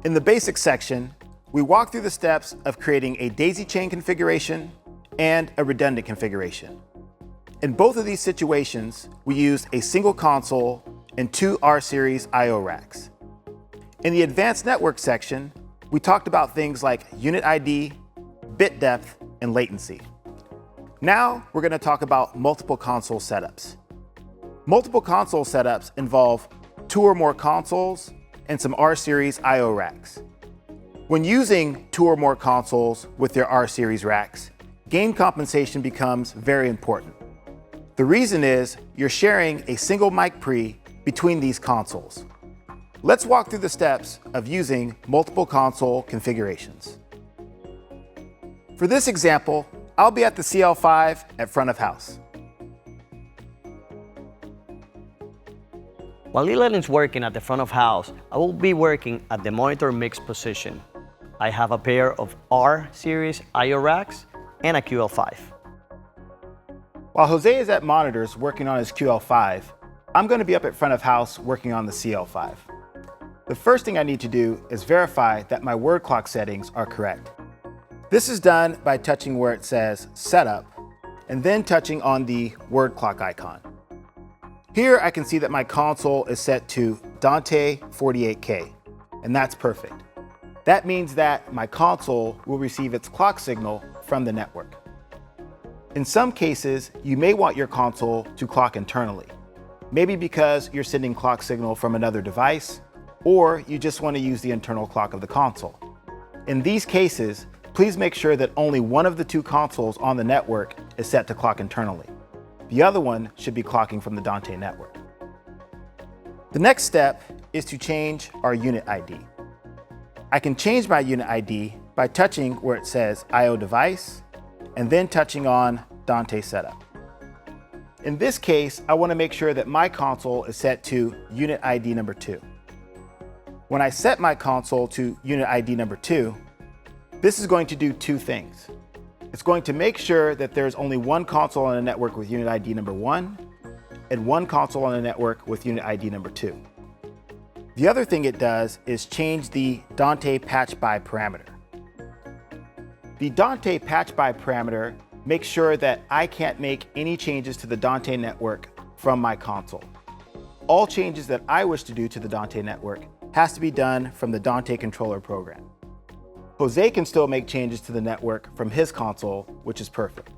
In the basics section, we walk through the steps of creating a daisy chain configuration and a redundant configuration. In both of these situations, we used a single console and two R-Series I/O racks. In the advanced network section, we talked about things like unit ID, bit depth, and latency. Now we're going to talk about multiple console setups. Multiple console setups involve two or more consoles and some R-Series I/O racks. When using two or more consoles with their R-Series racks, gain compensation becomes very important. The reason is you're sharing a single mic pre between these consoles. Let's walk through the steps of using multiple console configurations. For this example, I'll be at the CL5 at front of house. While Leland is working at the front of house, I will be working at the monitor mix position. I have a pair of R-Series I/O racks and a QL5. While Jose is at monitors working on his QL5, I'm going to be up at front of house working on the CL5. The first thing I need to do is verify that my word clock settings are correct. This is done by touching where it says Setup and then touching on the word clock icon. Here I can see that my console is set to Dante 48K, and that's perfect. That means that my console will receive its clock signal from the network. In some cases, you may want your console to clock internally, maybe because you're sending clock signal from another device, or you just want to use the internal clock of the console. In these cases, please make sure that only one of the two consoles on the network is set to clock internally. The other one should be clocking from the Dante network. The next step is to change our unit ID. I can change my unit ID by touching where it says I/O device and then touching on Dante setup. In this case, I want to make sure that my console is set to unit ID number 2. When I set my console to unit ID number 2, this is going to do two things. It's going to make sure that there's only one console on the network with unit ID number 1 and one console on the network with unit ID number 2. The other thing it does is change the Dante patch by parameter. The Dante patch by parameter makes sure that I can't make any changes to the Dante network from my console. All changes that I wish to do to the Dante network has to be done from the Dante controller program. Jose can still make changes to the network from his console, which is perfect.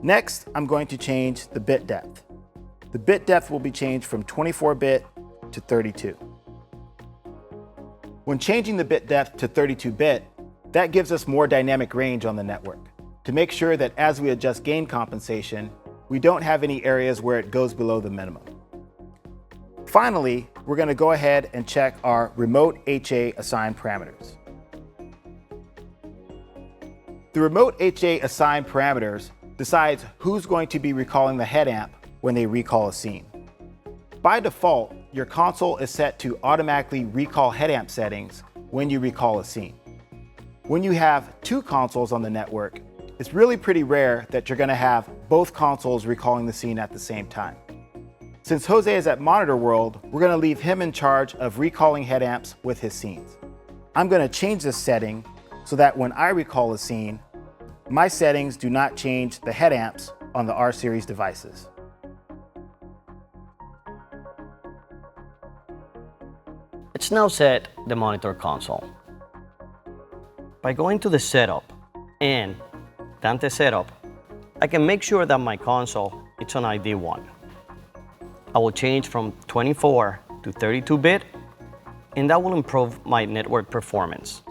Next, I'm going to change the bit depth. The bit depth will be changed from 24-bit to 32. When changing the bit depth to 32-bit, that gives us more dynamic range on the network to make sure that as we adjust gain compensation, we don't have any areas where it goes below the minimum. Finally, we're going to go ahead and check our remote HA assign parameters. The remote HA assign parameters decides who's going to be recalling the head amp when they recall a scene. By default, your console is set to automatically recall head amp settings when you recall a scene. When you have two consoles on the network, it's really pretty rare that you're going to have both consoles recalling the scene at the same time. Since Jose is at Monitor World, we're going to leave him in charge of recalling head amps with his scenes. I'm going to change this setting so that when I recall a scene, my settings do not change the head amps on the R-Series devices. Let's now set the monitor console. By going to the Setup and Dante Setup, I can make sure that my console is on ID 1. I will change from 24 to 32-bit, and that will improve my network performance.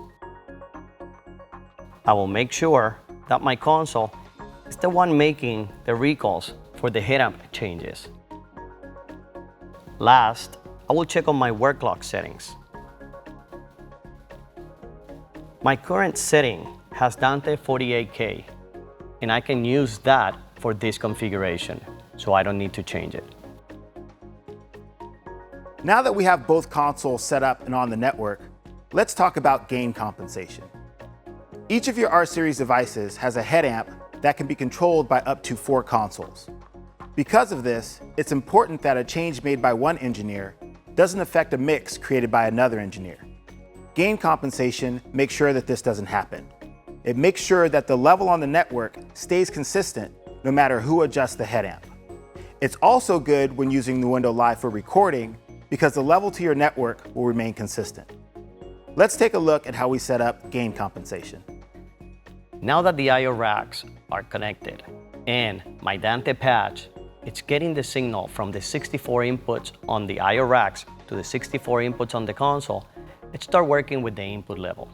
I will make sure that my console is the one making the recalls for the head amp changes. Last, I will check on my word clock settings. My current setting has Dante 48K, and I can use that for this configuration, so I don't need to change it. Now that we have both consoles set up and on the network, let's talk about gain compensation. Each of your R-Series devices has a head amp that can be controlled by up to 4 consoles. Because of this, it's important that a change made by one engineer doesn't affect a mix created by another engineer. gain compensation makes sure that this doesn't happen. It makes sure that the level on the network stays consistent no matter who adjusts the head amp. It's also good when using the window live for recording because the level to your network will remain consistent. Let's take a look at how we set up gain compensation. Now that the I/O racks are connected and my Dante patch, it's getting the signal from the 64 inputs on the I/O racks to the 64 inputs on the console, it starts working with the input level.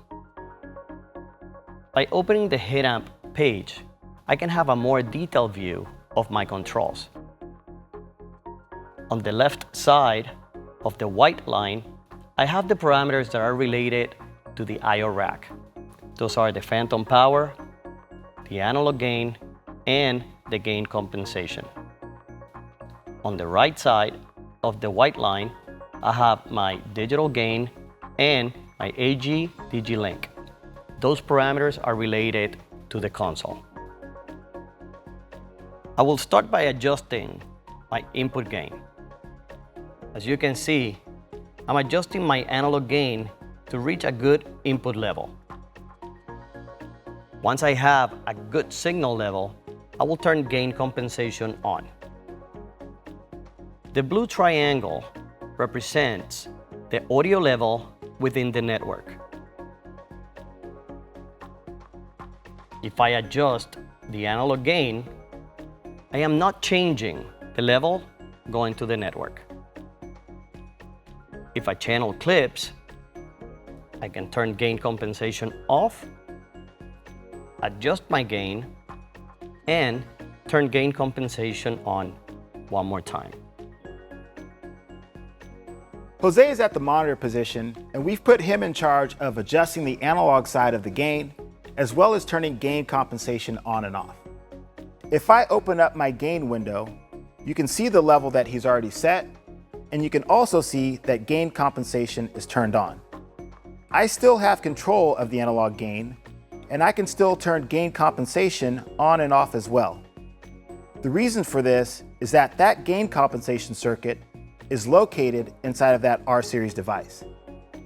By opening the head amp page, I can have a more detailed view of my controls. On the left side of the white line, I have the parameters that are related to the I/O rack. Those are the phantom power, the analog gain, and the gain compensation. On the right side of the white line, I have my digital gain and my AG/DG link. Those parameters are related to the console. I will start by adjusting my input gain. As you can see, I'm adjusting my analog gain to reach a good input level. Once I have a good signal level, I will turn gain compensation on. The blue triangle represents the audio level within the network. If I adjust the analog gain, I am not changing the level going to the network. If I channel clips, I can turn gain compensation off, adjust my gain, and turn gain compensation on one more time. Jose is at the monitor position, and we've put him in charge of adjusting the analog side of the gain, as well as turning gain compensation on and off. If I open up my gain window, you can see the level that he's already set, and you can also see that gain compensation is turned on. I still have control of the analog gain, and I can still turn gain compensation on and off as well. The reason for this is that that gain compensation circuit is located inside of that R-Series device.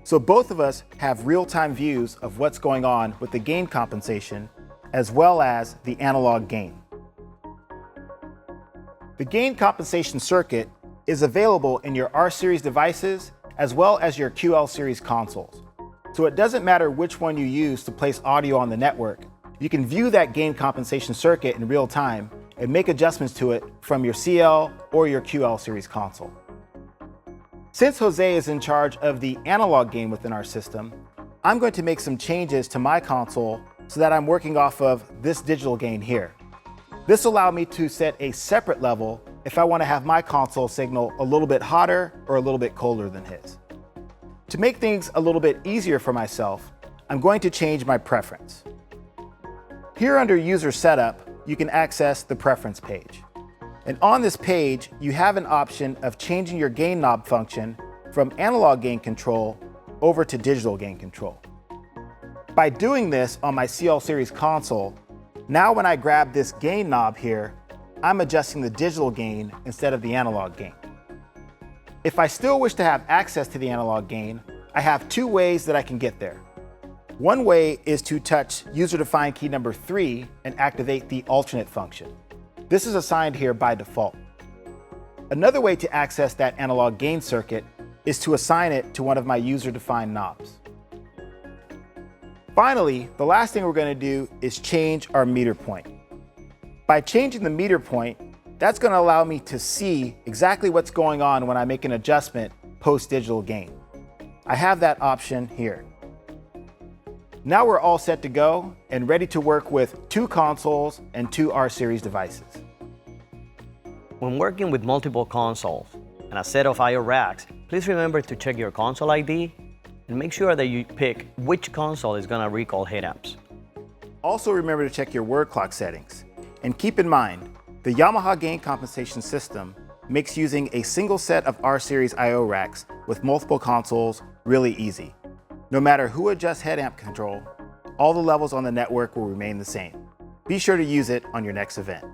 So both of us have real-time views of what's going on with the gain compensation as well as the analog gain. The gain compensation circuit is available in your R-Series devices as well as your QL Series consoles. So it doesn't matter which one you use to place audio on the network, you can view that gain compensation circuit in real time and make adjustments to it from your CL or your QL Series console. Since Jose is in charge of the analog gain within our system, I'm going to make some changes to my console so that I'm working off of this digital gain here. This will allow me to set a separate level if I want to have my console signal a little bit hotter or a little bit colder than his. To make things a little bit easier for myself, I'm going to change my preference. Here under User Setup, you can access the Preference page. And on this page, you have an option of changing your gain knob function from analog gain control over to digital gain control. By doing this on my CL Series console, now when I grab this gain knob here, I'm adjusting the digital gain instead of the analog gain. If I still wish to have access to the analog gain, I have two ways that I can get there. One way is to touch user-defined key number 3 and activate the alternate function. This is assigned here by default. Another way to access that analog gain circuit is to assign it to one of my user-defined knobs. Finally, the last thing we're going to do is change our meter point. By changing the meter point, that's going to allow me to see exactly what's going on when I make an adjustment post-digital gain. I have that option here. Now we're all set to go and ready to work with 2 consoles and 2 R-Series devices. When working with multiple consoles and a set of I/O racks, please remember to check your console ID and make sure that you pick which console is going to recall head amps. Also remember to check your word clock settings. And keep in mind, the Yamaha gain compensation system makes using a single set of R-Series I/O racks with multiple consoles really easy. No matter who adjusts head amp control, all the levels on the network will remain the same. Be sure to use it on your next event.